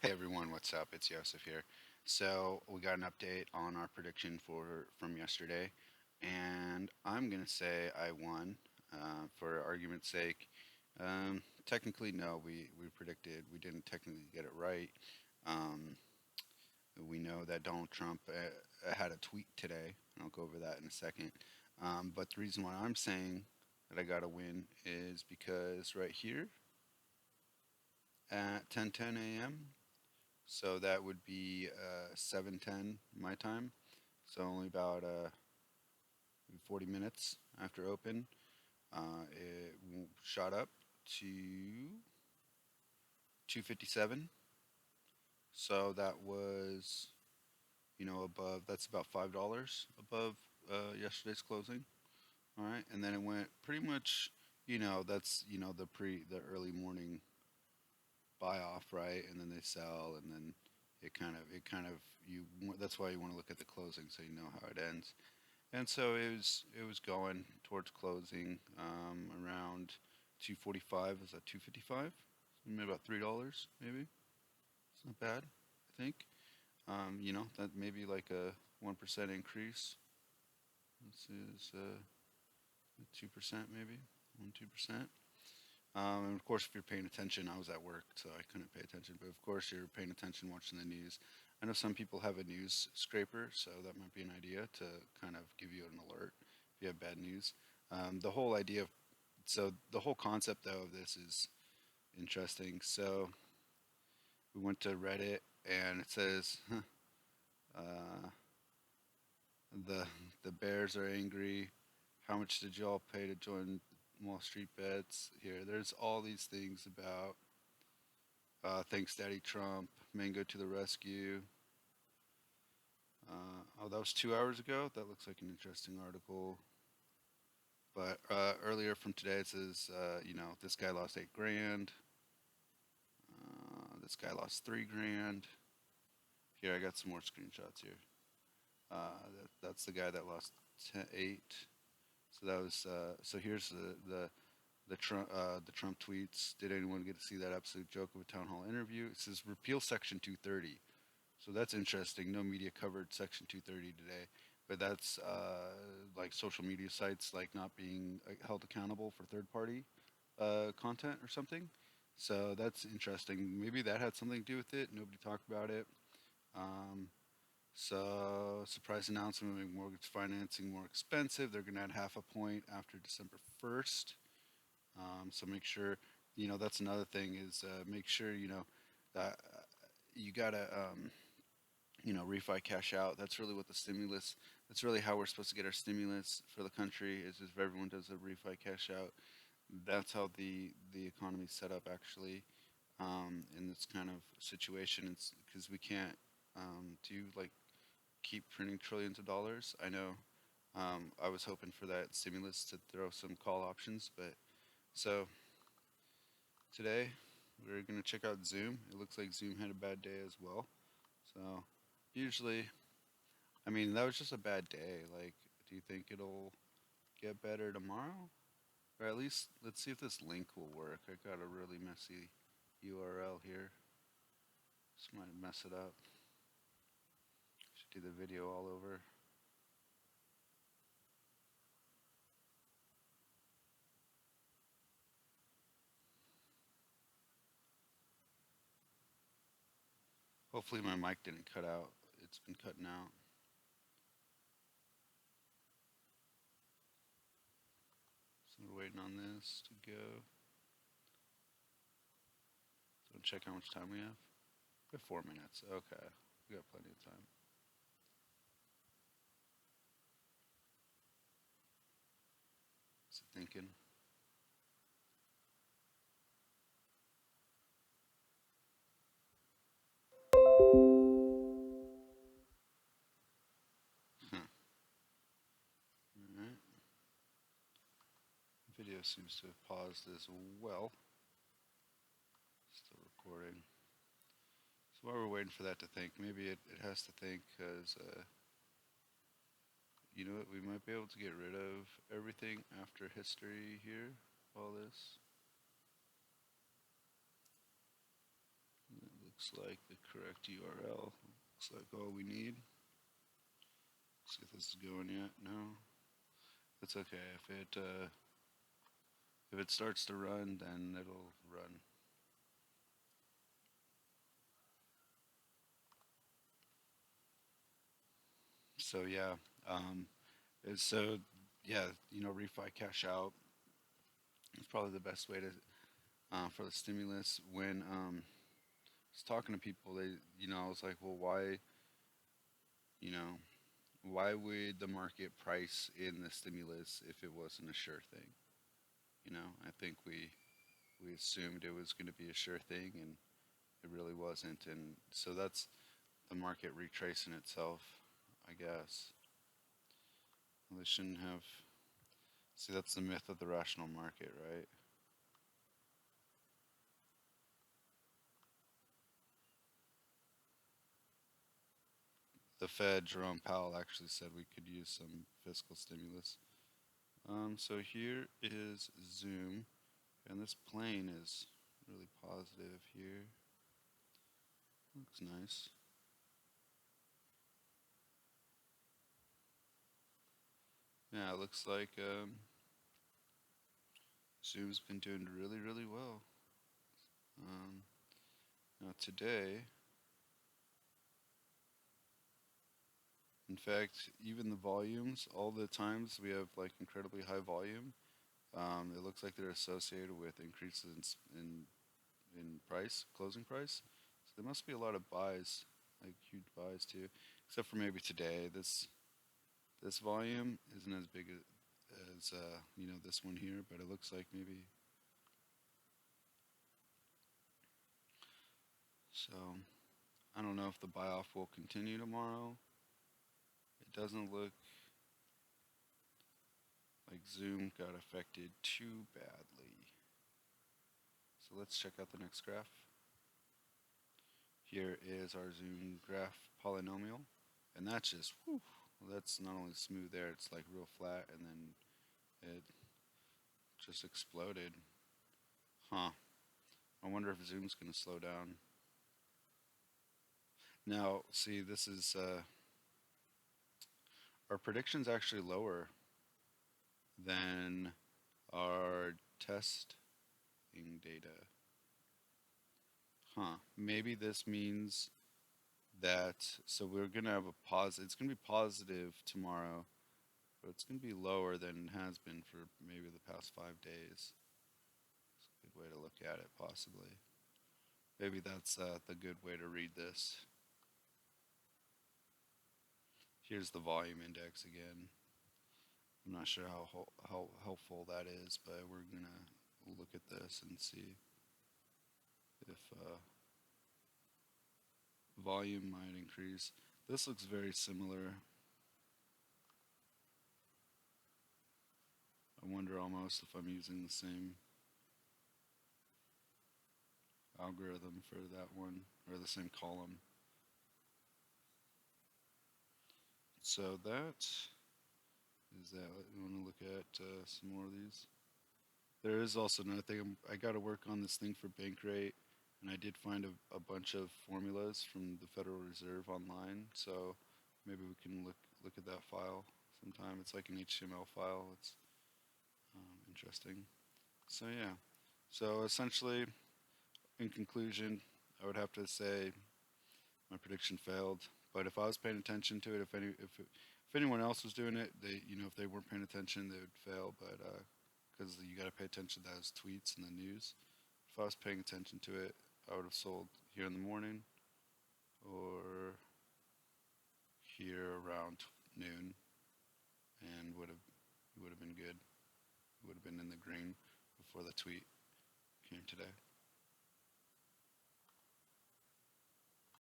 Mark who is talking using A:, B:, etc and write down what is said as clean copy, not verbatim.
A: Hey everyone, what's up? It's Yosef here. So we got an update on our prediction for from yesterday, and I'm gonna say I won. For argument's sake, technically no, we predicted we didn't technically get it right. Um, we know that Donald Trump had a tweet today, and I'll go over that in a second. But the reason why I'm saying that I got to win is because right here at 10:10 a.m. So that would be 7:10 my time. So only about 40 minutes after open, it shot up to 257. So that was, above. That's about $5 above yesterday's closing. All right, and then it went pretty much. That's the early morning buy off, right? And then they sell, and then it kind of you. That's why you want to look at the closing so you know how it ends. And so it was going towards closing around 245. Is that 255? Maybe about $3, maybe. It's not bad, I think. That maybe like a 1% increase. This is 2% maybe, 1-2%. And of course, if you're paying attention, I was at work, so I couldn't pay attention. But of course, you're paying attention, watching the news. I know some people have a news scraper, so that might be an idea to kind of give you an alert if you have bad news. The whole idea of the whole concept though of this is interesting. So we went to Reddit, and it says uh, the the bears are angry. How much did y'all pay to join Wall Street Bets? Here, there's all these things about thanks, Daddy Trump. Mango to the rescue. Oh, that was 2 hours ago. That looks like an interesting article. But earlier from today, it says, this guy lost 8 grand. This guy lost 3 grand. Here, I got some more screenshots here. That's the guy that lost 8. So that was. So here's the Trump tweets. Did anyone get to see that absolute joke of a town hall interview? It says repeal Section 230. So that's interesting. No media covered Section 230 today, but that's like social media sites like not being held accountable for third party content or something. So that's interesting. Maybe that had something to do with it. Nobody talked about it. Um, so surprise announcement: make mortgage financing more expensive. They're going to add half a point after December 1st. So make sure that's another thing is make sure that you gotta refi cash out. That's really what the stimulus. That's really how we're supposed to get our stimulus for the country is if everyone does a refi cash out. That's how the economy's set up actually in this kind of situation. It's because we can't do like keep printing trillions of dollars. I know I was hoping for that stimulus to throw some call options, but so today we're gonna check out Zoom. It looks like Zoom had a bad day as well. So usually, I mean, that was just a bad day. Like, do you think it'll get better tomorrow? Or at least, let's see if this link will work. I got a really messy URL here. This might mess it up. Should do the video all over. Hopefully, my mic didn't cut out. It's been cutting out. So we're waiting on this to go. So check how much time we have. We have 4 minutes. Okay, we got plenty of time. Is it thinking? Huh. All right. Video seems to have paused as well. Still recording. So while we're waiting for that to think, maybe it has to think because, you know what, we might be able to get rid of everything after history here. All this. It looks Looks like the correct URL. Looks like all we need. See if this is going yet. No, it's okay. If it starts to run, then it'll run. So yeah, um, so yeah, refi cash out is probably the best way to for the stimulus. When I was talking to people, I was like, well, you know, why would the market price in the stimulus if it wasn't a sure thing? I think we assumed it was going to be a sure thing, and it really wasn't. And so that's the market retracing itself, I guess. Well, they shouldn't have. See, that's the myth of the rational market, right? The Fed, Jerome Powell, actually said we could use some fiscal stimulus. So here is Zoom, and this plane is really positive here. Looks nice. Yeah, it looks like Zoom's been doing really, really well. Now today, in fact, even the volumes, all the times we have like incredibly high volume, it looks like they're associated with increases in price, closing price. So there must be a lot of buys, like huge buys too. Except for maybe today, this volume isn't as big as this one here, but it looks like maybe. So I don't know if the buy off will continue tomorrow. It doesn't look like Zoom got affected too badly. So let's check out the next graph. Here is our Zoom graph polynomial, and that's just, whew, that's not only smooth there, it's like real flat, and then it just exploded. Huh. I wonder if Zoom's going to slow down. Now, see, this is, our prediction's actually lower than our testing data. Huh. Maybe this means that, so we're going to have a positive, it's going to be positive tomorrow, but it's going to be lower than it has been for maybe the past 5 days. It's a good way to look at it, possibly. Maybe that's the good way to read this. Here's the volume index again. I'm not sure how helpful that is, but we're going to look at this and see if volume might increase. This looks very similar. I wonder almost if I'm using the same algorithm for that one, or the same column. So that is that. We want to look at some more of these. There is also another thing. I got to work on this thing for bank rate, and I did find a bunch of formulas from the Federal Reserve online. So maybe we can look at that file sometime. It's like an HTML file. It's interesting. So yeah. So essentially, in conclusion, I would have to say my prediction failed. But if I was paying attention to it, if anyone else was doing it, if they weren't paying attention, they would fail. But because you got to pay attention to those tweets and the news. If I was paying attention to it, I would have sold here in the morning or here around noon, and would have been good. Would have been in the green before the tweet came today.